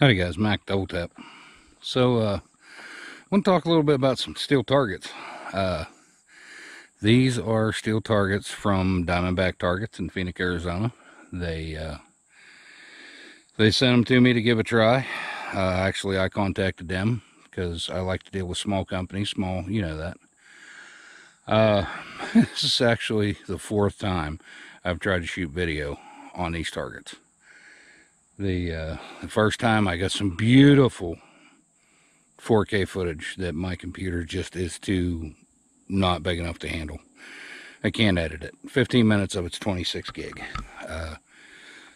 Howdy guys, Mac Double Tap. So I want to talk a little bit about some steel targets. These are steel targets from Diamondback Targets in Phoenix, Arizona. They sent them to me to give a try. Actually, I contacted them because I like to deal with small companies, you know that. This is actually the 4th time I've tried to shoot video on these targets. The first time I got some beautiful 4K footage that my computer just is too not big enough to handle. I can't edit it. 15 minutes of it's 26 gig.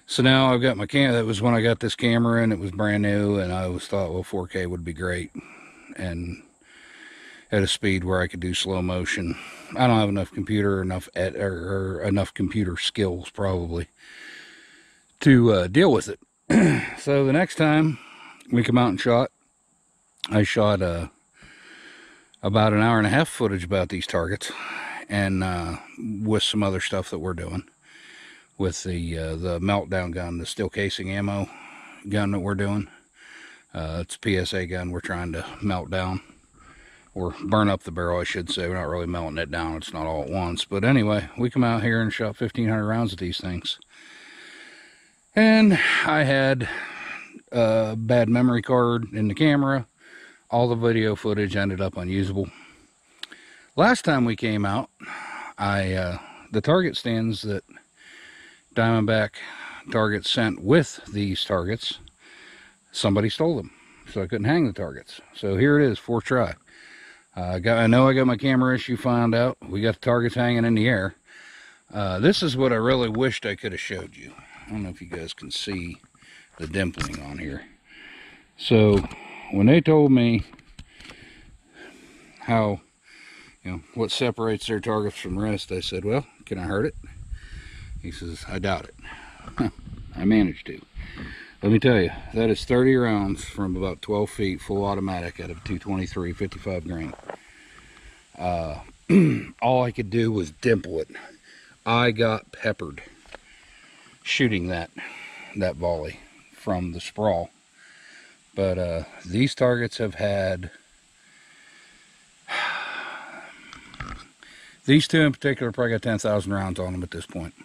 So now I've got my camera. That was when I got this camera and it was brand new, and I always thought, well, 4K would be great and at a speed where I could do slow motion. I don't have enough computer, or enough computer skills probably to deal with it. So the next time we come out and shot, I shot about an hour and a half footage about these targets, and with some other stuff that we're doing with the meltdown gun, the steel casing ammo gun that we're doing. It's a PSA gun we're trying to melt down, or burn up the barrel, I should say. We're not really melting it down, it's not all at once. But anyway, we come out here and shot 1,500 rounds of these things. And I had a bad memory card in the camera. All the video footage ended up unusable. Last time we came out, the target stands that Diamondback Targets sent with these targets, somebody stole them, so I couldn't hang the targets. So here it is, 4th try. I know I got my camera issue found out. We got the targets hanging in the air. This is what I really wished I could have showed you. I don't know if you guys can see the dimpling on here. So when they told me how, what separates their targets from the rest, I said, well, can I hurt it? He says, I doubt it. I managed to. Let me tell you, that is 30 rounds from about 12 feet, full automatic out of a 223, 55 grain. All I could do was dimple it. I got peppered shooting that volley from the sprawl. But these targets have had, these two in particular probably got 10,000 rounds on them at this point.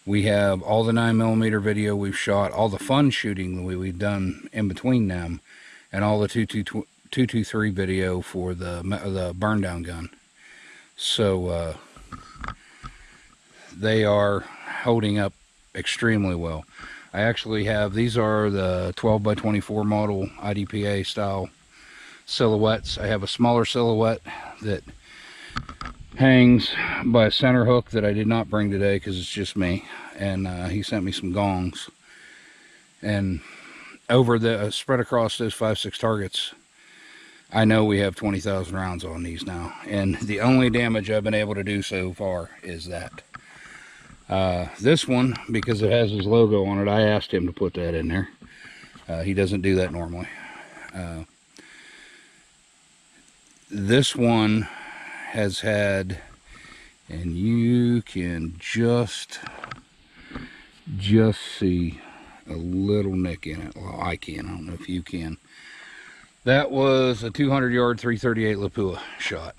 We have all the 9mm video we've shot, all the fun shooting we've done in between them, and all the 223 video for the burn down gun. So they are holding up extremely well. I actually have, these are the 12x24 model IDPA style silhouettes. I have a smaller silhouette that hangs by a center hook that I did not bring today because it's just me, and he sent me some gongs, and over the spread across those 5-6 targets, I know we have 20,000 rounds on these now, and the only damage I've been able to do so far is that. This one, because it has his logo on it, I asked him to put that in there. He doesn't do that normally. This one has had, and you can just see a little nick in it. Well, I can. I don't know if you can. That was a 200-yard 338 Lapua shot.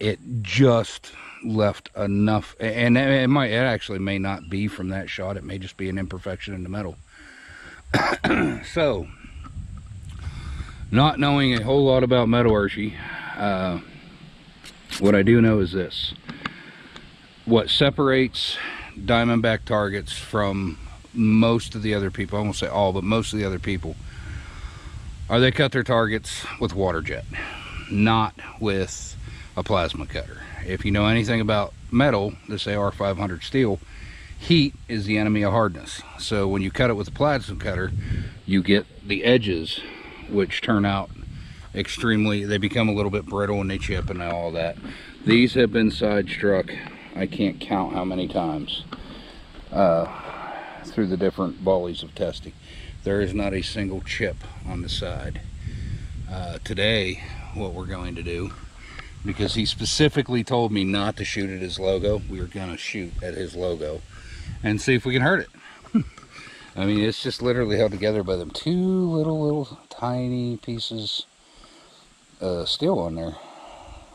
It just left enough, and it actually may not be from that shot. It may just be an imperfection in the metal. So, not knowing a whole lot about metallurgy, what I do know is this: what separates Diamondback Targets from most of the other people, I won't say all, but most of the other people, are they cut their targets with water jet, not with a plasma cutter. If you know anything about metal, this AR-500 steel, heat is the enemy of hardness. So when you cut it with a plasma cutter, you get the edges, which turn out extremely, they become a little bit brittle and they chip and all that. These have been side struck, I can't count how many times, through the different volleys of testing. There is not a single chip on the side. Today, what we're going to do, because he specifically told me not to shoot at his logo, we were going to shoot at his logo. and see if we can hurt it. I mean, it's just literally held together by them two little tiny pieces steel on there,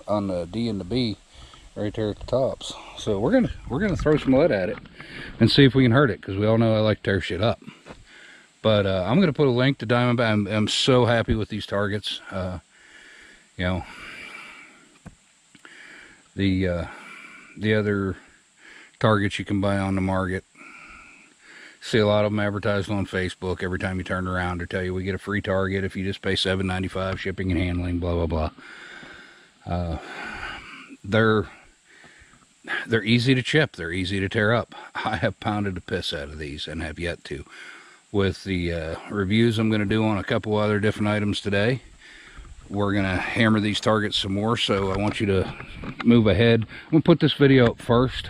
on the D and the B, right there at the tops. So we're gonna throw some lead at it and see if we can hurt it, because we all know I like to tear shit up. But I'm gonna put a link to Diamondback. I'm so happy with these targets. You know, the other targets you can buy on the market, see a lot of them advertised on Facebook. Every time you turn around, they tell you we get a free target if you just pay $7.95 shipping and handling, blah blah blah. They're easy to chip, they're easy to tear up. I have pounded the piss out of these and have yet to. With the reviews I'm going to do on a couple other different items today, we're going to hammer these targets some more, so I want you to move ahead. I'm going to put this video up first,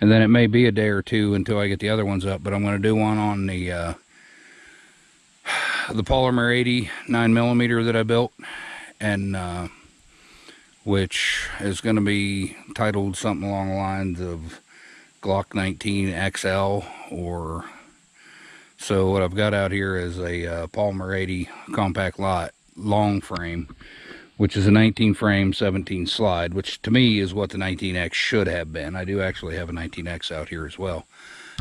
and then it may be a day or two until I get the other ones up, but I'm going to do one on the Polymer 80 9mm that I built, and which is going to be titled something along the lines of Glock 19 XL, or so. What I've got out here is a Polymer 80 compact lot long frame, which is a 19 frame 17 slide, which to me is what the 19X should have been. I do actually have a 19X out here as well.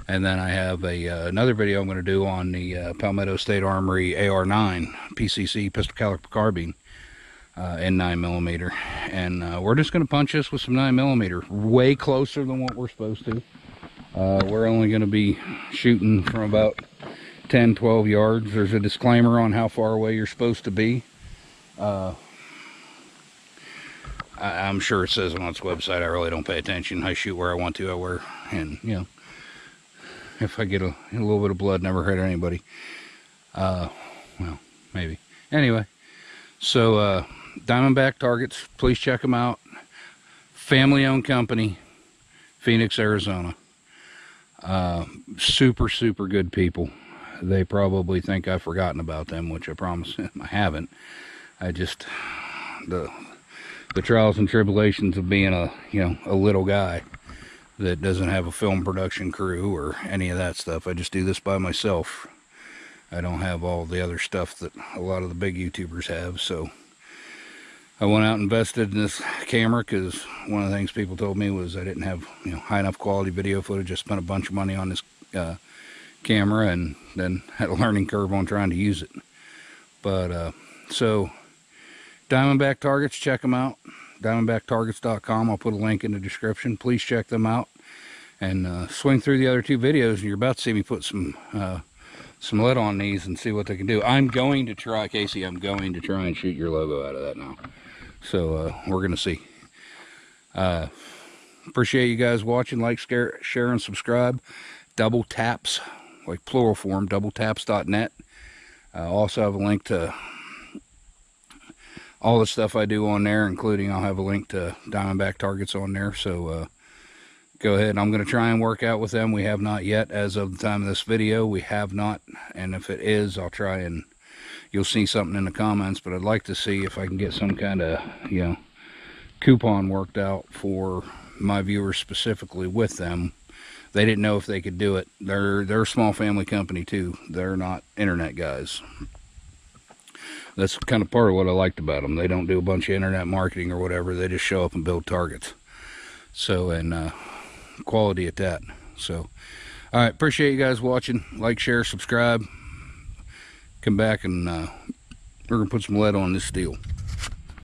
And then I have another video I'm going to do on the Palmetto State Armory AR9 PCC pistol caliber carbine in 9mm, and we're just going to punch this with some 9mm, way closer than what we're supposed to. We're only going to be shooting from about 10-12 yards. There's a disclaimer on how far away you're supposed to be. I'm sure it says on its website. I really don't pay attention. I shoot where I want to. I wear, and you know, if I get a little bit of blood, never hurt anybody. Well, maybe. Anyway, so Diamondback targets, please check them out. Family-owned company, Phoenix, Arizona. Super good people. They probably think I've forgotten about them, which I promise I haven't. I just, the trials and tribulations of being a little guy that doesn't have a film production crew or any of that stuff. I just do this by myself. I don't have all the other stuff that a lot of the big YouTubers have, so I went out and invested in this camera because one of the things people told me was I didn't have high enough quality video footage. I spent a bunch of money on this camera and then had a learning curve on trying to use it. But so Diamondback targets, check them out. Diamondbacktargets.com. I'll put a link in the description. Please check them out and swing through the other two videos, and you're about to see me put some lead on these and see what they can do. I'm going to try, Casey, I'm going to try and shoot your logo out of that now. So we're going to see. Appreciate you guys watching. Like, share, and subscribe. Double Taps, like plural form, doubletaps.net. I also have a link to all the stuff I do on there, including I'll have a link to Diamondback targets on there. So go ahead. I'm going to try and work out with them. We have not yet. As of the time of this video, we have not. And if it is, I'll try and you'll see something in the comments. But I'd like to see if I can get some kind of, coupon worked out for my viewers specifically with them. They didn't know if they could do it. They're a small family company too. They're not internet guys. That's kind of part of what I liked about them. They don't do a bunch of internet marketing or whatever. They just show up and build targets. So, and quality at that. So, all right, appreciate you guys watching. Like, share, subscribe. Come back and we're gonna put some lead on this steel.